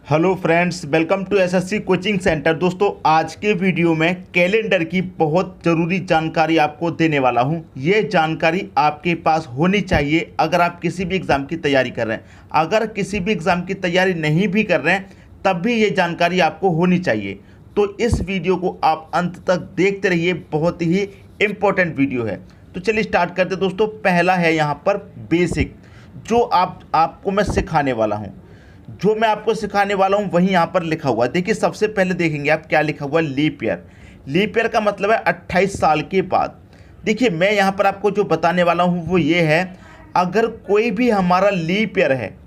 Hello friends, welcome to SSC coaching centre. दोस्तों, आज के वीडियो में कैलेंडर की बहुत ज़रूरी जानकारी आपको देने वाला हूं। ये जानकारी आपके पास होनी चाहिए अगर आप किसी भी एग्ज़ाम की तैयारी कर रहे हैं। अगर किसी भी एग्ज़ाम की तैयारी नहीं भी कर रहे हैं तब भी ये जानकारी आपको होनी चाहिए। तो इस वीडियो को आप अंत तक देखते रहिए, बहुत ही इम्पोर्टेंट वीडियो है। तो चलिए स्टार्ट करते हैं। दोस्तों, पहला है यहाँ पर बेसिक, जो आपको मैं सिखाने वाला हूँ। जो मैं आपको सिखाने वाला हूं वही यहां पर लिखा हुआ है। देखिए, सबसे पहले देखेंगे आप क्या लिखा हुआ है, लीप ईयर। लीप ईयर का मतलब है 28 साल के बाद। देखिए, मैं यहां पर आपको जो बताने वाला हूं वो ये है, अगर कोई भी हमारा लीप ईयर है,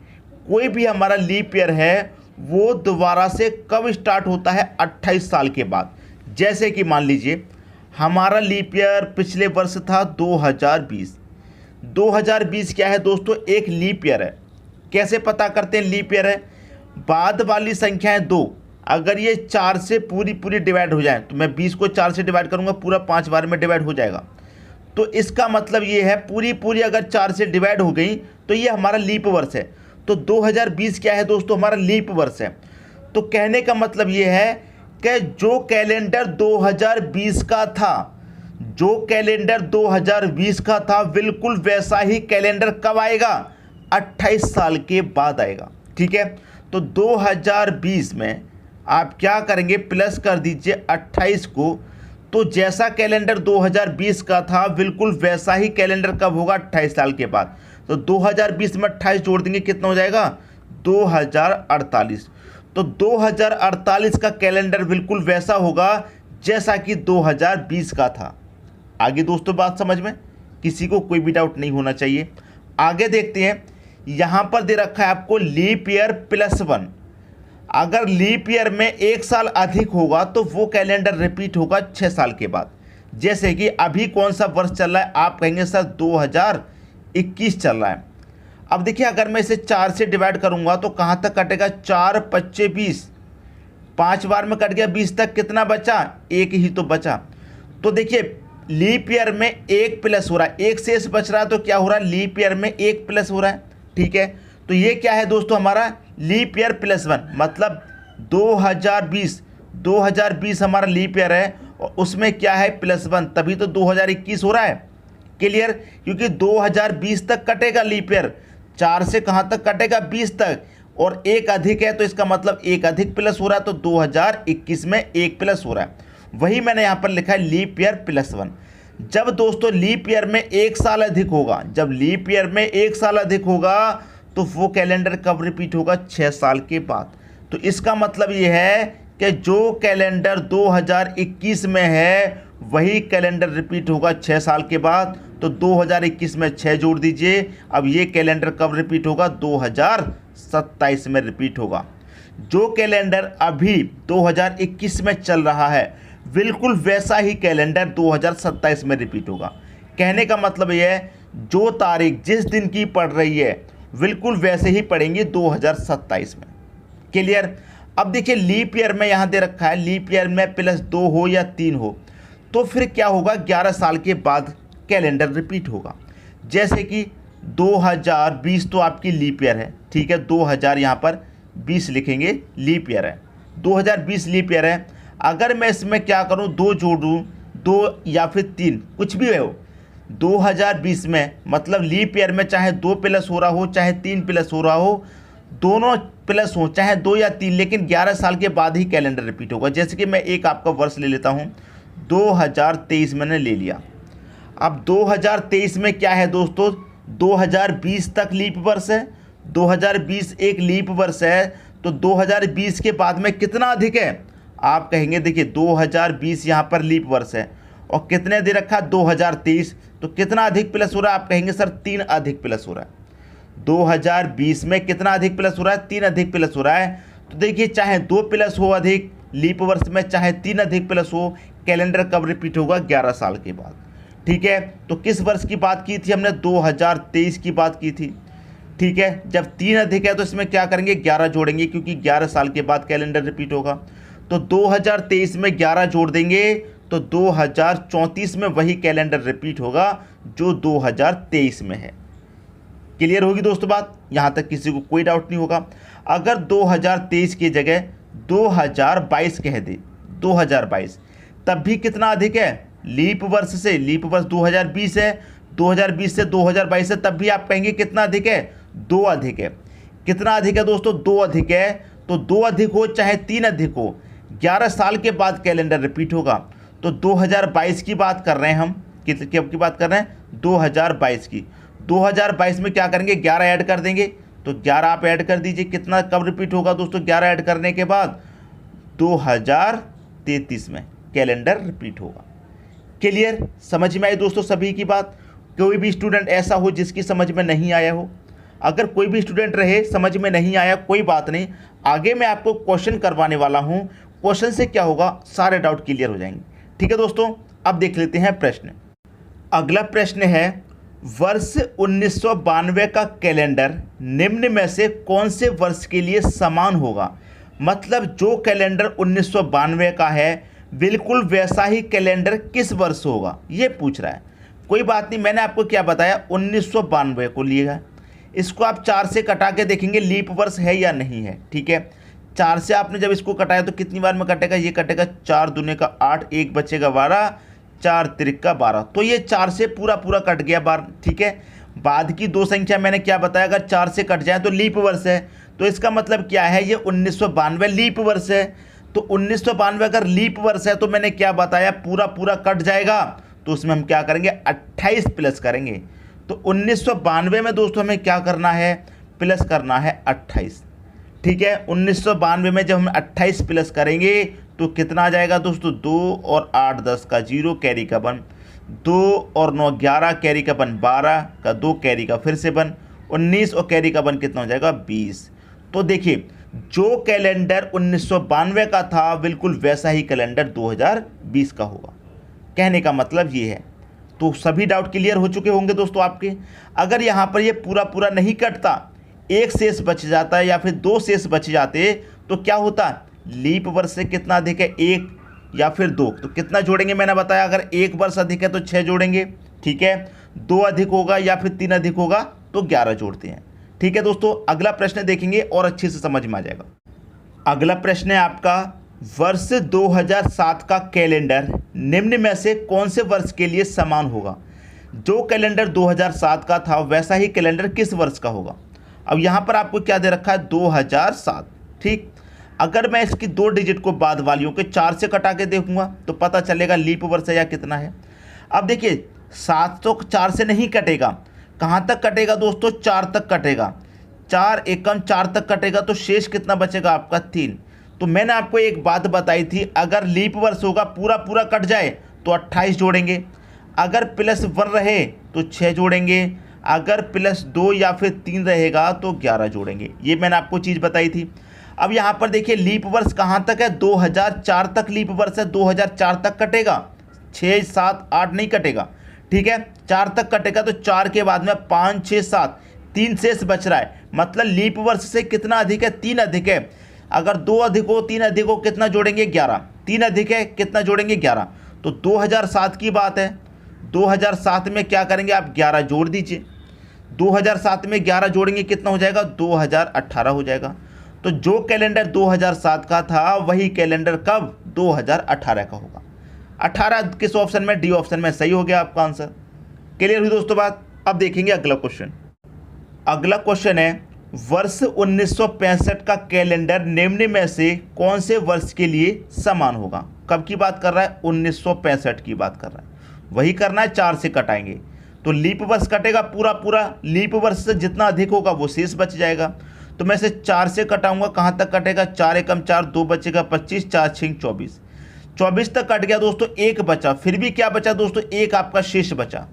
कोई भी हमारा लीप ईयर है, वो दोबारा से कब स्टार्ट होता है? 28 साल के बाद। जैसे कि मान लीजिए हमारा लीप ईयर पिछले वर्ष था 2020। 2020 क्या है दोस्तों? एक लीप ईयर है। कैसे पता करते हैं लीप ईयर है? बाद वाली संख्याएं दो, अगर ये 4 से पूरी डिवाइड हो जाए, तो मैं 20 को 4 से डिवाइड करूंगा, पूरा 5 बार में डिवाइड हो जाएगा। तो इसका मतलब ये है पूरी अगर 4 से डिवाइड हो गई तो ये हमारा लीप वर्ष है। तो 2020 क्या है दोस्तों? हमारा लीप वर्ष है। तो कहने का मतलब ये है कि जो कैलेंडर 2020 का था, जो कैलेंडर 2020 का था, बिल्कुल वैसा ही कैलेंडर कब आएगा? 28 साल के बाद आएगा। ठीक है, तो 2020 में आप क्या करेंगे? प्लस कर दीजिए 28 को। तो जैसा कैलेंडर 2020 का था, बिल्कुल वैसा ही कैलेंडर कब होगा? 28 साल के बाद। तो 2020 में 28 जोड़ देंगे, कितना हो जाएगा? 2048। तो 2048 का कैलेंडर बिल्कुल वैसा होगा जैसा कि 2020 का था। आगे दोस्तों बात समझ में, किसी को कोई भी डाउट नहीं होना चाहिए। आगे देखते हैं, यहां पर दे रखा है आपको लीप ईयर +1। अगर लीप ईयर में 1 साल अधिक होगा तो वो कैलेंडर रिपीट होगा 6 साल के बाद। जैसे कि अभी कौन सा वर्ष चल रहा है? आप कहेंगे सर 2021 चल रहा है। अब देखिए, अगर मैं इसे 4 से डिवाइड करूंगा तो कहां तक कटेगा? 4 5 20, 5 बार में कट गया, 20 तक कितना बचा? एक ही तो बचा। तो देखिए, लीप ईयर में 1 प्लस हो रहा है, 1 शेष बच रहा है, तो क्या हो रहा है? लीप ईयर में 1 प्लस हो रहा है। ठीक है, तो ये क्या है दोस्तों? हमारा लीप ईयर +1, मतलब 2020 हमारा लीप ईयर है और उसमें क्या है? +1, तभी तो 2021 हो रहा है। क्लियर? क्योंकि 2020 तक कटेगा लीप ईयर, 4 से कहाँ तक कटेगा? 20 तक, और 1 अधिक है तो इसका मतलब 1 अधिक प्लस हो रहा है, तो 2021 में 1 प्लस हो रहा है। वही मैंने यहाँ पर लिखा है लीप ईयर +1। जब दोस्तों लीप ईयर में 1 साल अधिक होगा, जब लीप ईयर में 1 साल अधिक होगा तो वो कैलेंडर कब रिपीट होगा? 6 साल के बाद। तो इसका मतलब ये है कि जो कैलेंडर 2021 में है वही कैलेंडर रिपीट होगा 6 साल के बाद। तो 2021 में 6 जोड़ दीजिए। अब ये कैलेंडर कब रिपीट होगा? 2027 में रिपीट होगा। जो कैलेंडर अभी 2021 में चल रहा है, बिल्कुल वैसा ही कैलेंडर 2027 में रिपीट होगा। कहने का मतलब यह है, जो तारीख जिस दिन की पड़ रही है बिल्कुल वैसे ही पड़ेंगे 2027 में। क्लियर? अब देखिए, लीप ईयर में यहाँ दे रखा है, लीप ईयर में +2 हो या 3 हो तो फिर क्या होगा? 11 साल के बाद कैलेंडर रिपीट होगा। जैसे कि 2020 तो आपकी लीप ईयर है। ठीक है, 2000 यहाँ पर 20 लिखेंगे, लीप ईयर है। 2020 लीप ईयर है। अगर मैं इसमें क्या करूं? 2 जोड़ूं, 2 या फिर 3, कुछ भी हो। 2020 में मतलब लीप ईयर में चाहे 2 प्लस हो रहा हो चाहे 3 प्लस हो रहा हो, दोनों प्लस हो चाहे 2 या 3, लेकिन 11 साल के बाद ही कैलेंडर रिपीट होगा। जैसे कि मैं एक आपका वर्ष ले लेता हूं, 2023 मैंने ले लिया। अब 2023 में क्या है दोस्तों? 2020 तक लीप वर्ष है, 2020 एक लीप वर्ष है। तो 2020 के बाद में कितना अधिक है? आप कहेंगे देखिए 2020 यहाँ पर लीप वर्ष है और कितने दे रखा? 2023, तो कितना अधिक प्लस हो रहा है? आप कहेंगे सर 3 अधिक प्लस हो रहा है। 2020 में कितना अधिक प्लस हो रहा है? 3 अधिक प्लस हो रहा है। तो देखिए, चाहे 2 प्लस हो अधिक लीप वर्ष में, चाहे 3 अधिक प्लस हो, कैलेंडर कब रिपीट होगा? 11 साल के बाद। ठीक है, तो किस वर्ष की बात की थी हमने? 2023 की बात की थी। ठीक है, जब 3 अधिक है तो इसमें क्या करेंगे? 11 जोड़ेंगे, क्योंकि 11 साल के बाद कैलेंडर रिपीट होगा। तो 2023 में 11 जोड़ देंगे तो 2034 में वही कैलेंडर रिपीट होगा जो 2023 में है। क्लियर होगी दोस्तों बात, यहाँ तक किसी को कोई डाउट नहीं होगा। अगर 2023 की जगह 2022 कह दे, 2022, तब भी कितना अधिक है, लीप वर्ष से, लीप वर्ष 2020 है, 2020 से 2022 है, तब भी आप कहेंगे कितना अधिक है, 2 अधिक है। कितना अधिक है दोस्तों, 2 अधिक है। तो 2 अधिक हो चाहे 3 अधिक हो, 11 साल के बाद कैलेंडर रिपीट होगा। तो 2022 की बात कर रहे हैं हम, कब की बात कर रहे हैं, 2022 की। 2022 में क्या करेंगे, 11 ऐड कर देंगे। तो 11 आप ऐड कर दीजिए, कितना कब रिपीट होगा दोस्तों, 11 ऐड करने के बाद 2033 में कैलेंडर रिपीट होगा। क्लियर, समझ में आई दोस्तों सभी की बात। कोई भी स्टूडेंट ऐसा हो जिसकी समझ में नहीं आया हो, अगर कोई भी स्टूडेंट रहे समझ में नहीं आया, कोई बात नहीं, आगे मैं आपको क्वेश्चन करवाने वाला हूं। क्वेश्चन से क्या होगा, सारे डाउट क्लियर हो जाएंगे। ठीक है दोस्तों, अब देख लेते हैं प्रश्न। अगला प्रश्न है, वर्ष 1992 का कैलेंडर निम्न में से कौन से वर्ष के लिए समान होगा। मतलब जो कैलेंडर 1992 का है बिल्कुल वैसा ही कैलेंडर किस वर्ष होगा, ये पूछ रहा है। कोई बात नहीं, मैंने आपको क्या बताया, 1992 को लिएगा, इसको आप 4 से कटा के देखेंगे लीप वर्ष है या नहीं है। ठीक है, 4 से आपने जब इसको कटाया तो कितनी बार में कटेगा, ये कटेगा 4 दूने का 8, 1 बचेगा 12, 4 त्रिका 12, तो ये 4 से पूरा पूरा कट गया बार। ठीक है, बाद की 2 संख्या मैंने क्या बताया, अगर 4 से कट जाए तो लीप वर्ष है। तो इसका मतलब क्या है, ये 1992 लीप वर्ष है। तो 1992 अगर लीप वर्ष है तो मैंने क्या बताया, पूरा पूरा कट जाएगा। तो उसमें हम क्या करेंगे, 28 प्लस करेंगे। तो 1992 में दोस्तों हमें क्या करना है, प्लस करना है 28। ठीक है, 1992 में जब हम 28 प्लस करेंगे तो कितना आ जाएगा दोस्तों, 2 और 8 10 का 0 कैरी का 1, 2 और 9 11 कैरी का 1 12 का 2 कैरी का फिर से 1, 19 और कैरी का 1 कितना हो जाएगा, 20। तो देखिए, जो कैलेंडर 1992 का था बिल्कुल वैसा ही कैलेंडर 2020 का होगा। कहने का मतलब ये है। तो सभी डाउट क्लियर हो चुके होंगे दोस्तों आपके। अगर यहाँ पर ये पूरा पूरा नहीं कटता, एक शेष बच जाता है या फिर 2 शेष बच जाते, तो क्या होता, लीप वर्ष से कितना अधिक है, 1 या फिर 2, तो कितना जोड़ेंगे मैंने बताया, अगर 1 वर्ष अधिक है तो 6 जोड़ेंगे। ठीक है, 2 अधिक होगा या फिर 3 अधिक होगा तो 11 जोड़ते हैं। ठीक है दोस्तों, अगला प्रश्न देखेंगे और अच्छे से समझ में आ जाएगा। अगला प्रश्न है आपका, वर्ष 2007 का कैलेंडर निम्न में से कौन से वर्ष के लिए समान होगा। जो कैलेंडर 2007 का था वैसा ही कैलेंडर किस वर्ष का होगा। अब यहाँ पर आपको क्या दे रखा है, 2007। ठीक, अगर मैं इसकी 2 डिजिट को बाद वालियों के 4 से कटा के देखूंगा तो पता चलेगा लीप वर्ष है या कितना है। अब देखिए, 7 तो 4 से नहीं कटेगा, कहाँ तक कटेगा दोस्तों, 4 तक कटेगा, 4 एकम 4 तक कटेगा, तो शेष कितना बचेगा आपका, 3। तो मैंने आपको एक बात बताई थी, अगर लीप वर्ष होगा पूरा पूरा कट जाए तो 28 जोड़ेंगे, अगर +1 रहे तो 6 जोड़ेंगे, अगर +2 या फिर 3 रहेगा तो 11 जोड़ेंगे। ये मैंने आपको चीज़ बताई थी। अब यहाँ पर देखिए, लीप वर्ष कहाँ तक है, 2004 तक लीप वर्ष है, 2004 तक कटेगा, 6 7 8 नहीं कटेगा। ठीक है, 4 तक कटेगा, तो 4 के बाद में 5 6 7 3 शेष बच रहा है। मतलब लीप वर्ष से कितना अधिक है, 3 अधिक है। अगर 2 अधिक हो 3 अधिक हो कितना जोड़ेंगे, 11। 3 अधिक है, कितना जोड़ेंगे, 11। तो 2007 की बात है, 2007 में क्या करेंगे आप, 11 जोड़ दीजिए। 2007 में 11 जोड़ेंगे कितना हो जाएगा, 2018 हो जाएगा। तो जो कैलेंडर 2007 का था वही कैलेंडर कब, 2018 का होगा। 18 किस ऑप्शन में, डी ऑप्शन में सही हो गया आपका आंसर। क्लियर हुई दोस्तों बात। अब देखेंगे अगला क्वेश्चन। अगला क्वेश्चन है, वर्ष 1965 का कैलेंडर निम्न में से कौन से वर्ष के लिए समान होगा। कब की बात कर रहा है, 1965 की बात कर रहा है। वही करना है, 4 से कटाएंगे तो लीप वर्ष कटेगा पूरा पूरा, लीप वर्ष से जितना अधिक होगा वो शेष बच जाएगा। तो मैं इसे 4 से कटाऊंगा, कहाँ तक कटेगा, 4 एकम 4 2 बचेगा 25, 4 6 24, 24 तक कट गया दोस्तों, 1 बचा। फिर भी क्या बचा दोस्तों, 1 आपका शेष बचा।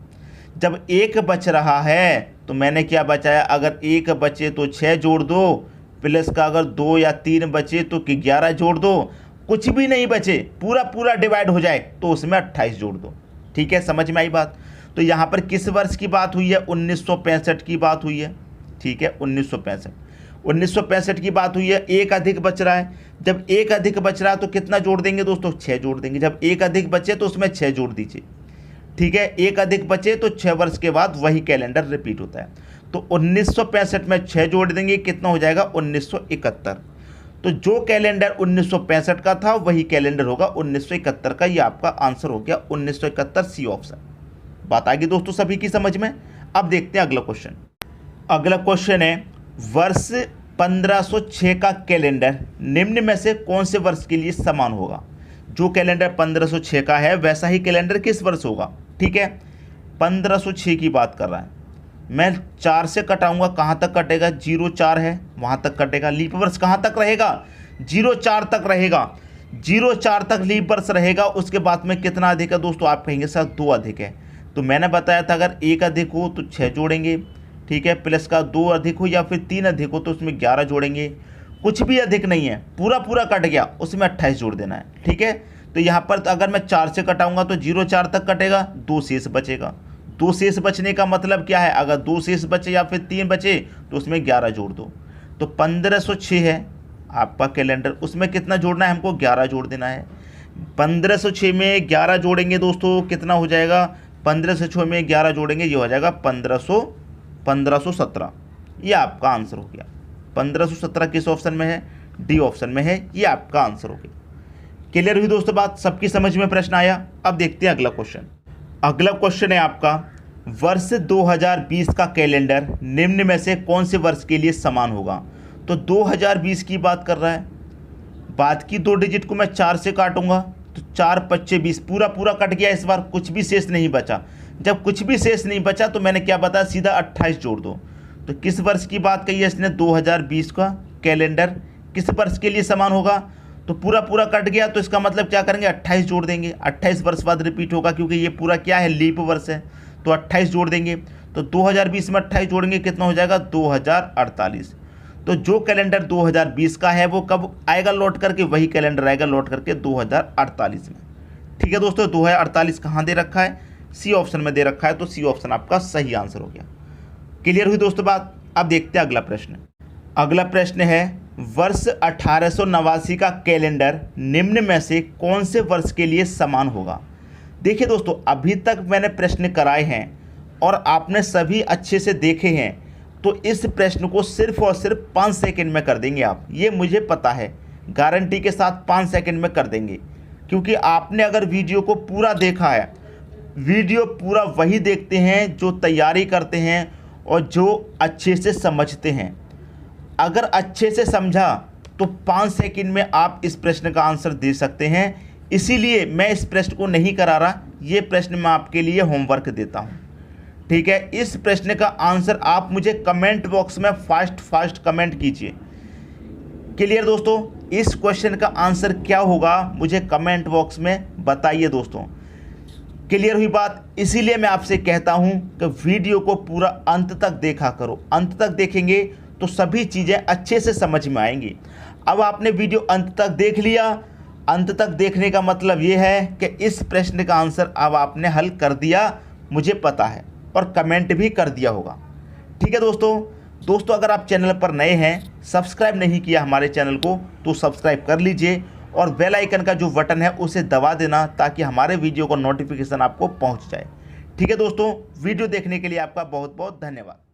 जब 1 बच रहा है तो मैंने क्या बचाया, अगर 1 बचे तो 6 जोड़ दो, प्लस का अगर 2 या 3 बचे तो 11 जोड़ दो, कुछ भी नहीं बचे पूरा पूरा डिवाइड हो जाए तो उसमें 28 जोड़ दो। ठीक है, समझ में आई बात। तो यहाँ पर किस वर्ष की बात हुई है, 1965 की बात हुई है। ठीक है, 1965 की बात हुई है। 1 अधिक बच रहा है, जब 1 अधिक बच रहा है तो कितना जोड़ देंगे दोस्तों, 6 जोड़ देंगे। जब 1 अधिक बचे तो उसमें 6 जोड़ दीजिए। ठीक है, 1 अधिक बचे तो 6 वर्ष के बाद वही कैलेंडर रिपीट होता है। तो 1965 में 6 जोड़ देंगे, कितना हो जाएगा 1971। तो जो कैलेंडर 1965 का था वही कैलेंडर होगा 1971 का। ये आपका आंसर हो गया 1971, सी ऑप्शन। बात आ गई दोस्तों सभी की समझ में। अब देखते हैं अगला क्वेश्चन। अगला क्वेश्चन है, वर्ष 1506 का कैलेंडर निम्न में से कौन से वर्ष के लिए समान होगा। जो कैलेंडर 1506 का है वैसा ही कैलेंडर किस वर्ष होगा। ठीक है, 1506 की बात कर रहा है। मैं 4 से कटाऊंगा, कहाँ तक कटेगा, 04 है वहाँ तक कटेगा। लीप वर्ष कहाँ तक रहेगा, 04 तक रहेगा। 04 तक लीप वर्ष रहेगा। उसके बाद में कितना अधिक है दोस्तों, आप कहेंगे सर 2 अधिक है। तो मैंने बताया था अगर 1 अधिक हो तो 6 जोड़ेंगे, ठीक है, प्लस का 2 अधिक हो या फिर 3 अधिक हो तो उसमें 11 जोड़ेंगे। कुछ भी अधिक नहीं है, पूरा पूरा कट गया, उसमें 28 जोड़ देना है। ठीक है, तो यहाँ पर अगर मैं 4 से कटाऊंगा तो 04 तक कटेगा, 2 शेष बचेगा। 2 शेष बचने का मतलब क्या है, अगर 2 शेष बचे या फिर 3 बचे तो उसमें 11 जोड़ दो। तो 1506 है आपका कैलेंडर, उसमें कितना जोड़ना है हमको, 11 जोड़ देना है। 1506 में 11 जोड़ेंगे दोस्तों, कितना हो जाएगा, 1506 में 11 जोड़ेंगे, ये हो जाएगा 1517। ये आपका आंसर हो गया। 1517 किस ऑप्शन में है, डी ऑप्शन में है। ये आपका आंसर हो गया। क्लियर हुई दोस्तों बात, सबकी समझ में प्रश्न आया। अब देखते हैं अगला क्वेश्चन। अगला क्वेश्चन है आपका, वर्ष 2020 का कैलेंडर निम्न में से कौन से वर्ष के लिए समान होगा। तो 2020 की बात कर रहा है। बाद की 2 डिजिट को मैं 4 से काटूंगा तो 4 25 20, पूरा पूरा कट गया इस बार, कुछ भी शेष नहीं बचा। जब कुछ भी शेष नहीं बचा तो मैंने क्या बताया, सीधा 28 जोड़ दो। तो किस वर्ष की बात कही है इसने, 2020 का कैलेंडर किस वर्ष के लिए समान होगा। तो पूरा पूरा कट गया तो इसका मतलब क्या करेंगे, 28 जोड़ देंगे। 28 वर्ष बाद रिपीट होगा क्योंकि ये पूरा क्या है, लीप वर्ष है। तो 28 जोड़ देंगे। तो 2020 में 28 जोड़ेंगे, कितना हो जाएगा, 2048। तो जो कैलेंडर 2020 का है वो कब आएगा लौट करके, वही कैलेंडर आएगा लौट करके 2048 में। ठीक है दोस्तों, 2048 कहाँ दे रखा है, सी ऑप्शन में दे रखा है। तो सी ऑप्शन आपका सही आंसर हो गया। क्लियर हुई दोस्तों बात। अब देखते हैं अगला प्रश्न। अगला प्रश्न है, वर्ष 1889 का कैलेंडर निम्न में से कौन से वर्ष के लिए समान होगा। देखिए दोस्तों, अभी तक मैंने प्रश्न कराए हैं और आपने सभी अच्छे से देखे हैं, तो इस प्रश्न को सिर्फ और सिर्फ 5 सेकंड में कर देंगे आप, ये मुझे पता है, गारंटी के साथ 5 सेकंड में कर देंगे। क्योंकि आपने अगर वीडियो को पूरा देखा है, वीडियो पूरा वही देखते हैं जो तैयारी करते हैं और जो अच्छे से समझते हैं। अगर अच्छे से समझा तो 5 सेकंड में आप इस प्रश्न का आंसर दे सकते हैं। इसीलिए मैं इस प्रश्न को नहीं करा रहा, ये प्रश्न मैं आपके लिए होमवर्क देता हूँ। ठीक है, इस प्रश्न का आंसर आप मुझे कमेंट बॉक्स में फास्ट कमेंट कीजिए। क्लियर दोस्तों, इस क्वेश्चन का आंसर क्या होगा मुझे कमेंट बॉक्स में बताइए दोस्तों। क्लियर हुई बात। इसीलिए मैं आपसे कहता हूं कि वीडियो को पूरा अंत तक देखा करो। अंत तक देखेंगे तो सभी चीज़ें अच्छे से समझ में आएंगी। अब आपने वीडियो अंत तक देख लिया, अंत तक देखने का मतलब ये है कि इस प्रश्न का आंसर अब आपने हल कर दिया, मुझे पता है, और कमेंट भी कर दिया होगा। ठीक है दोस्तों, अगर आप चैनल पर नए हैं, सब्सक्राइब नहीं किया हमारे चैनल को, तो सब्सक्राइब कर लीजिए और बेल आइकन का जो बटन है उसे दबा देना ताकि हमारे वीडियो का नोटिफिकेशन आपको पहुंच जाए। ठीक है दोस्तों, वीडियो देखने के लिए आपका बहुत बहुत धन्यवाद।